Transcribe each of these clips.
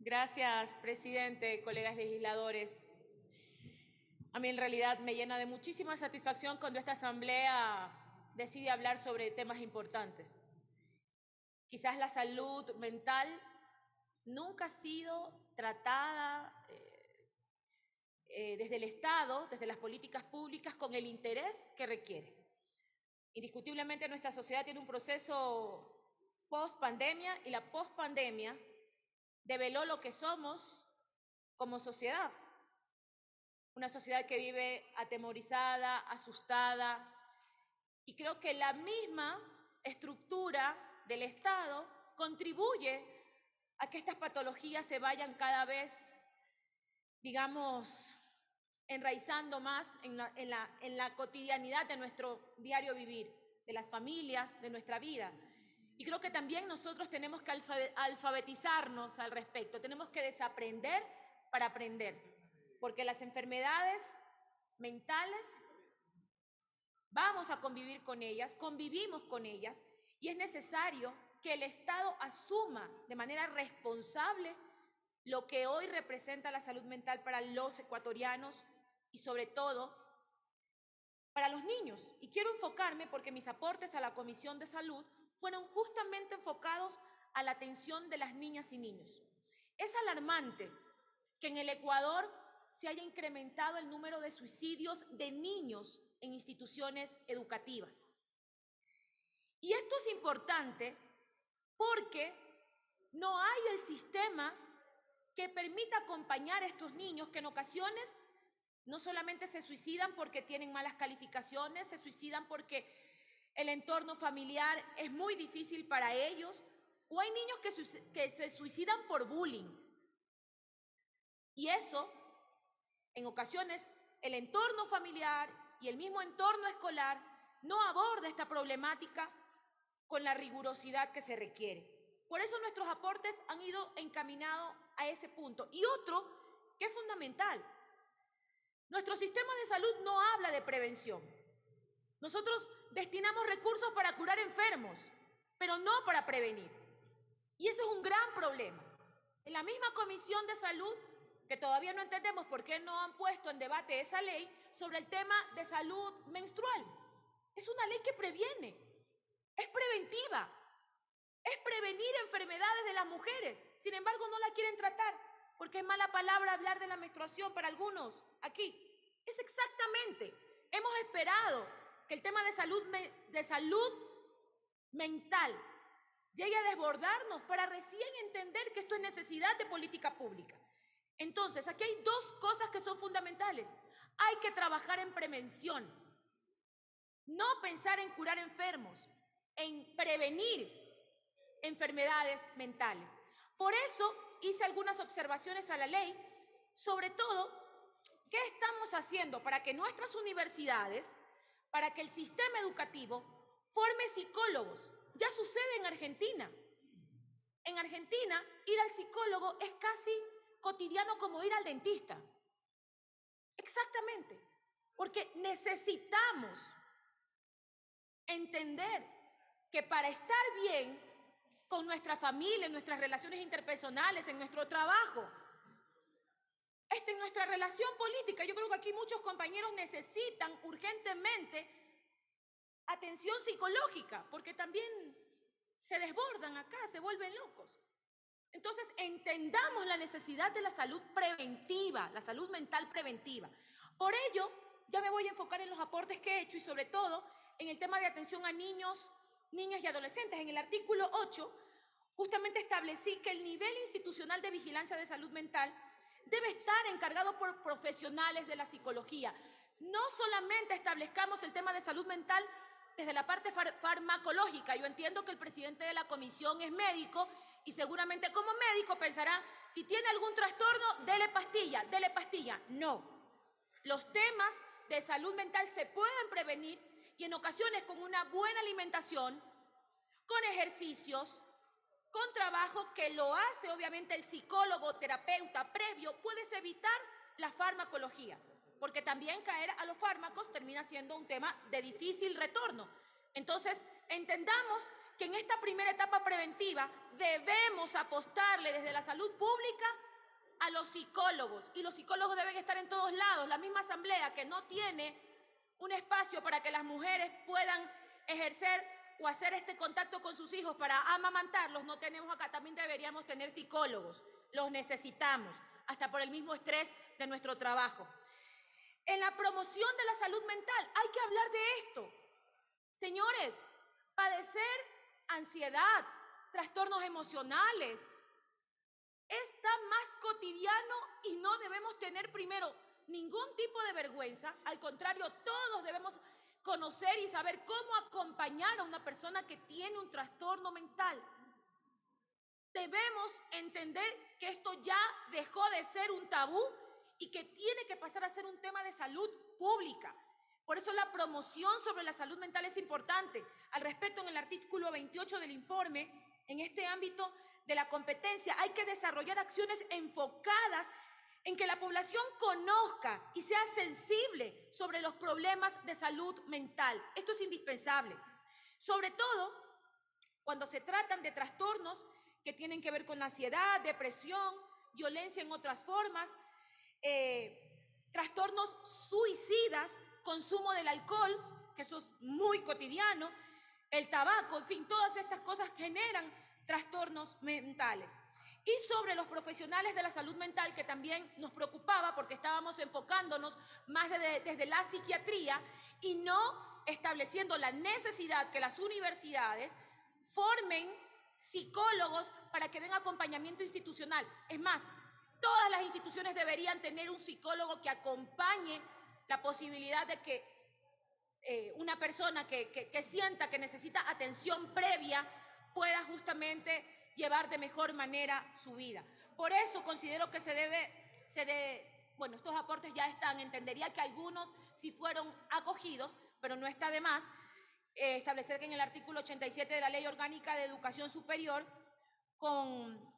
Gracias, presidente, colegas legisladores. A mí en realidad me llena de muchísima satisfacción cuando esta asamblea decide hablar sobre temas importantes. Quizás la salud mental nunca ha sido tratada desde el Estado, desde las políticas públicas, con el interés que requiere. Indiscutiblemente nuestra sociedad tiene un proceso post-pandemia y la post-pandemia develó lo que somos como sociedad. Una sociedad que vive atemorizada, asustada, y creo que la misma estructura del Estado contribuye a que estas patologías se vayan cada vez, digamos, enraizando más en la cotidianidad de nuestro diario vivir, de las familias, de nuestra vida. Y creo que también nosotros tenemos que alfabetizarnos al respecto, tenemos que desaprender para aprender, porque las enfermedades mentales vamos a convivir con ellas, convivimos con ellas, y es necesario que el Estado asuma de manera responsable lo que hoy representa la salud mental para los ecuatorianos y sobre todo para los niños. Y quiero enfocarme porque mis aportes a la Comisión de Salud fueron justamente enfocados a la atención de las niñas y niños. Es alarmante que en el Ecuador se haya incrementado el número de suicidios de niños en instituciones educativas. Y esto es importante porque no hay el sistema que permita acompañar a estos niños que en ocasiones no solamente se suicidan porque tienen malas calificaciones, se suicidan porque el entorno familiar es muy difícil para ellos, o hay niños que se suicidan por bullying. Y eso, en ocasiones, el entorno familiar y el mismo entorno escolar no aborda esta problemática con la rigurosidad que se requiere. Por eso nuestros aportes han ido encaminados a ese punto. Y otro que es fundamental, nuestro sistema de salud no habla de prevención. Nosotros destinamos recursos para curar enfermos, pero no para prevenir. Y eso es un gran problema. En la misma Comisión de Salud, que todavía no entendemos por qué no han puesto en debate esa ley sobre el tema de salud menstrual. Es una ley que previene, es preventiva, es prevenir enfermedades de las mujeres. Sin embargo, no la quieren tratar porque es mala palabra hablar de la menstruación para algunos aquí. Es exactamente, hemos esperado que el tema de salud mental llegue a desbordarnos para recién entender que esto es necesidad de política pública. Entonces, aquí hay dos cosas que son fundamentales. Hay que trabajar en prevención, no pensar en curar enfermos, en prevenir enfermedades mentales. Por eso hice algunas observaciones a la ley, sobre todo, ¿qué estamos haciendo para que nuestras universidades, para que el sistema educativo forme psicólogos? Ya sucede en Argentina. En Argentina, ir al psicólogo es casi cotidiano como ir al dentista. Exactamente, porque necesitamos entender que para estar bien con nuestra familia, en nuestras relaciones interpersonales, en nuestro trabajo, en nuestra relación política, yo creo que aquí muchos compañeros necesitan urgentemente atención psicológica, porque también se desbordan acá, se vuelven locos. Entonces, entendamos la necesidad de la salud preventiva, la salud mental preventiva. Por ello, ya me voy a enfocar en los aportes que he hecho y sobre todo en el tema de atención a niños, niñas y adolescentes. En el artículo 8, justamente establecí que el nivel institucional de vigilancia de salud mental debe estar encargado por profesionales de la psicología. No solamente establezcamos el tema de salud mental desde la parte farmacológica. Yo entiendo que el presidente de la comisión es médico y seguramente como médico pensará, si tiene algún trastorno, dele pastilla, dele pastilla. No. Los temas de salud mental se pueden prevenir y en ocasiones con una buena alimentación, con ejercicios, con trabajo que lo hace obviamente el psicólogo, terapeuta previo, puedes evitar la farmacología, porque también caer a los fármacos termina siendo un tema de difícil retorno. Entonces, entendamos que en esta primera etapa preventiva debemos apostarle desde la salud pública a los psicólogos, y los psicólogos deben estar en todos lados. La misma asamblea que no tiene un espacio para que las mujeres puedan ejercer o hacer este contacto con sus hijos para amamantarlos, no tenemos acá. También deberíamos tener psicólogos, los necesitamos, hasta por el mismo estrés de nuestro trabajo. En la promoción de la salud mental hay que hablar de esto. Señores, padecer ansiedad, trastornos emocionales, está más cotidiano y no debemos tener primero ningún tipo de vergüenza. Al contrario, todos debemos conocer y saber cómo acompañar a una persona que tiene un trastorno mental. Debemos entender que esto ya dejó de ser un tabú y que tiene que pasar a ser un tema de salud pública. Por eso la promoción sobre la salud mental es importante. Al respecto, en el artículo 28 del informe, en este ámbito de la competencia, hay que desarrollar acciones enfocadas en que la población conozca y sea sensible sobre los problemas de salud mental. Esto es indispensable, sobre todo cuando se tratan de trastornos que tienen que ver con la ansiedad, depresión, violencia en otras formas, trastornos suicidas, consumo del alcohol, que eso es muy cotidiano, el tabaco, en fin, todas estas cosas generan trastornos mentales. Y sobre los profesionales de la salud mental, que también nos preocupaba porque estábamos enfocándonos más desde la psiquiatría y no estableciendo la necesidad que las universidades formen psicólogos para que den acompañamiento institucional. Es más, todas las instituciones deberían tener un psicólogo que acompañe la posibilidad de que una persona que sienta que necesita atención previa pueda justamente llevar de mejor manera su vida. Por eso considero que bueno, estos aportes ya están, entendería que algunos sí fueron acogidos, pero no está de más establecer que en el artículo 87 de la Ley Orgánica de Educación Superior, con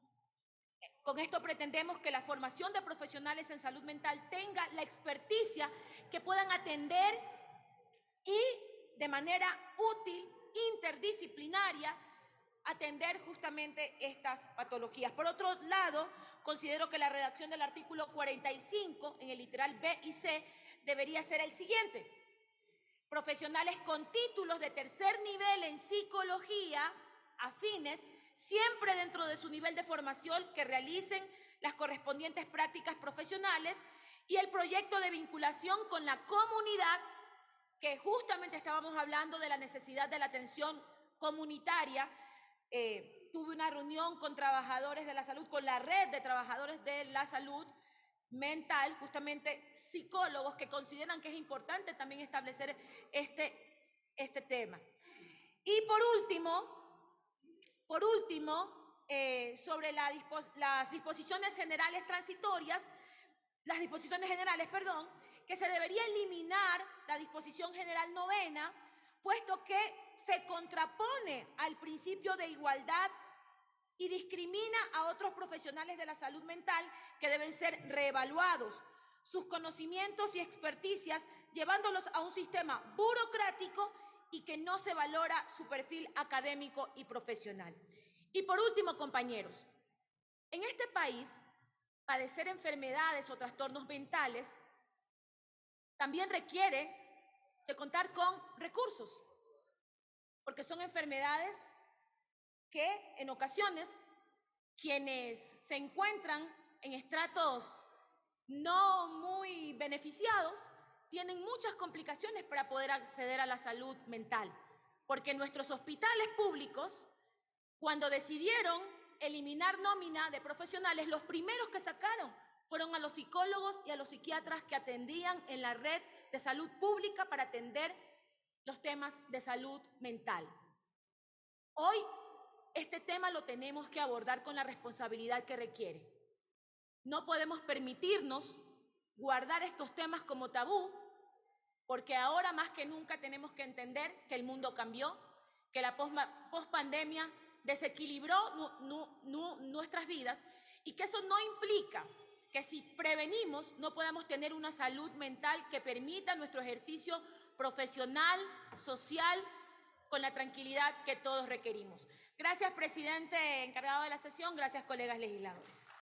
esto pretendemos que la formación de profesionales en salud mental tenga la experticia que puedan atender y de manera útil, interdisciplinaria, atender justamente estas patologías. Por otro lado, considero que la redacción del artículo 45 en el literal B y C debería ser el siguiente: profesionales con títulos de tercer nivel en psicología afines, siempre dentro de su nivel de formación, que realicen las correspondientes prácticas profesionales y el proyecto de vinculación con la comunidad, que justamente estábamos hablando de la necesidad de la atención comunitaria. Tuve una reunión con trabajadores de la salud, con la red de trabajadores de la salud mental, justamente psicólogos que consideran que es importante también establecer este tema. Y por último, sobre las disposiciones generales transitorias, que se debería eliminar la disposición general novena, puesto que se contrapone al principio de igualdad y discrimina a otros profesionales de la salud mental que deben ser reevaluados, sus conocimientos y experticias, llevándolos a un sistema burocrático y que no se valora su perfil académico y profesional. Y por último, compañeros, en este país, padecer enfermedades o trastornos mentales también requiere de contar con recursos, porque son enfermedades que en ocasiones quienes se encuentran en estratos no muy beneficiados tienen muchas complicaciones para poder acceder a la salud mental, porque nuestros hospitales públicos, cuando decidieron eliminar nómina de profesionales, los primeros que sacaron fueron a los psicólogos y a los psiquiatras que atendían en la red de salud pública para atender los temas de salud mental. Hoy este tema lo tenemos que abordar con la responsabilidad que requiere. No podemos permitirnos guardar estos temas como tabú, porque ahora más que nunca tenemos que entender que el mundo cambió, que la pospandemia desequilibró nuestras vidas y que eso no implica que si prevenimos no podamos tener una salud mental que permita nuestro ejercicio profesional, social con la tranquilidad que todos requerimos. Gracias, presidente encargado de la sesión. Gracias, colegas legisladores.